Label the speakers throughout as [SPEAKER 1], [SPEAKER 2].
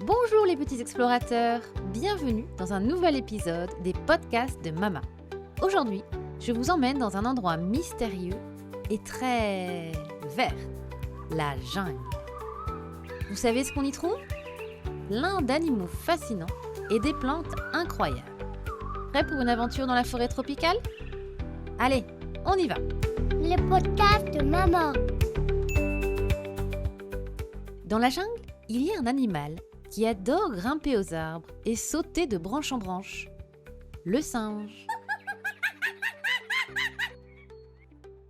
[SPEAKER 1] Bonjour les petits explorateurs, bienvenue dans un nouvel épisode des podcasts de Mama. Aujourd'hui, je vous emmène dans un endroit mystérieux et très vert, la jungle. Vous savez ce qu'on y trouve ? Plein d'animaux fascinants et des plantes incroyables. Prêt pour une aventure dans la forêt tropicale ? Allez, on y va !
[SPEAKER 2] Le podcast de Maman.
[SPEAKER 1] Dans la jungle, il y a un animal qui adore grimper aux arbres et sauter de branche en branche. Le singe.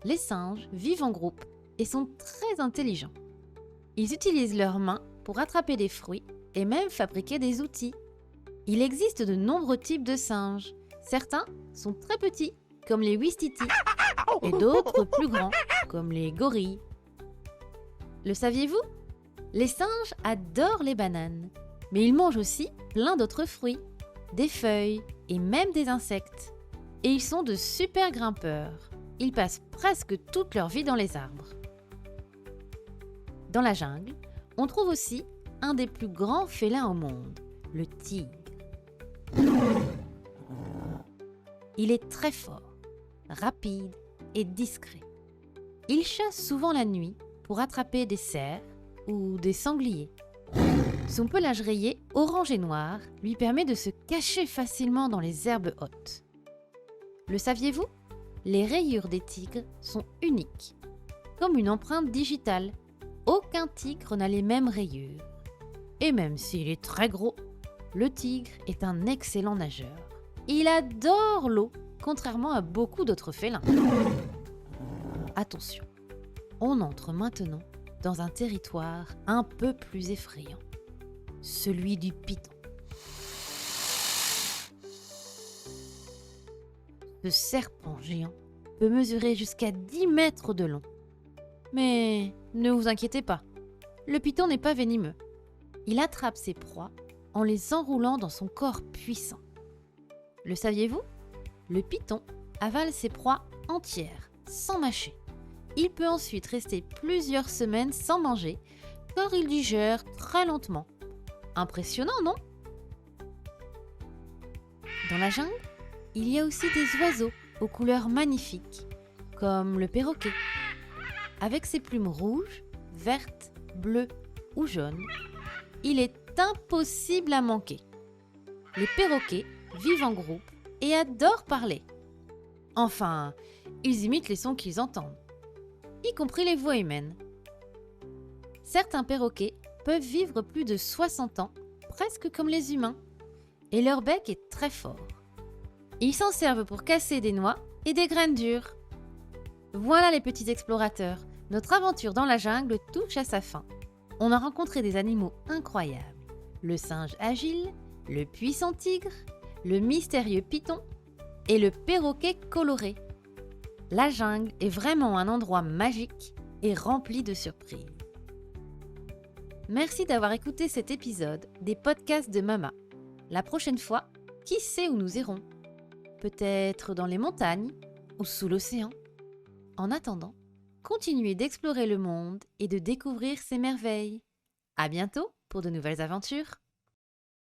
[SPEAKER 1] Les singes vivent en groupe et sont très intelligents. Ils utilisent leurs mains pour attraper des fruits et même fabriquer des outils. Il existe de nombreux types de singes. Certains sont très petits, comme les ouistiti, et d'autres plus grands, comme les gorilles. Le saviez-vous ? Les singes adorent les bananes, mais ils mangent aussi plein d'autres fruits, des feuilles et même des insectes. Et ils sont de super grimpeurs. Ils passent presque toute leur vie dans les arbres. Dans la jungle, on trouve aussi un des plus grands félins au monde, le tigre. Il est très fort, rapide et discret. Il chasse souvent la nuit pour attraper des cerfs ou des sangliers. Son pelage rayé orange et noir lui permet de se cacher facilement dans les herbes hautes. Le saviez-vous ? Les rayures des tigres sont uniques, comme une empreinte digitale. Aucun tigre n'a les mêmes rayures. Et même s'il est très gros, le tigre est un excellent nageur. Il adore l'eau, contrairement à beaucoup d'autres félins. Attention, on entre maintenant dans un territoire un peu plus effrayant, celui du python. Ce serpent géant peut mesurer jusqu'à 10 mètres de long. Mais ne vous inquiétez pas, le python n'est pas venimeux. Il attrape ses proies en les enroulant dans son corps puissant. Le saviez-vous ? Le python avale ses proies entières, sans mâcher. Il peut ensuite rester plusieurs semaines sans manger, car il digère très lentement. Impressionnant, non ? Dans la jungle, il y a aussi des oiseaux aux couleurs magnifiques, comme le perroquet. Avec ses plumes rouges, vertes, bleues ou jaunes, il est impossible à manquer. Les perroquets vivent en groupe et adorent parler. Enfin, ils imitent les sons qu'ils entendent, y compris les voix humaines. Certains perroquets peuvent vivre plus de 60 ans, presque comme les humains, et leur bec est très fort. Ils s'en servent pour casser des noix et des graines dures. Voilà les petits explorateurs, notre aventure dans la jungle touche à sa fin. On a rencontré des animaux incroyables. Le singe agile, le puissant tigre, le mystérieux python et le perroquet coloré. La jungle est vraiment un endroit magique et rempli de surprises. Merci d'avoir écouté cet épisode des podcasts de Mama. La prochaine fois, qui sait où nous irons ? Peut-être dans les montagnes ou sous l'océan. En attendant, continuez d'explorer le monde et de découvrir ses merveilles. À bientôt pour de nouvelles aventures.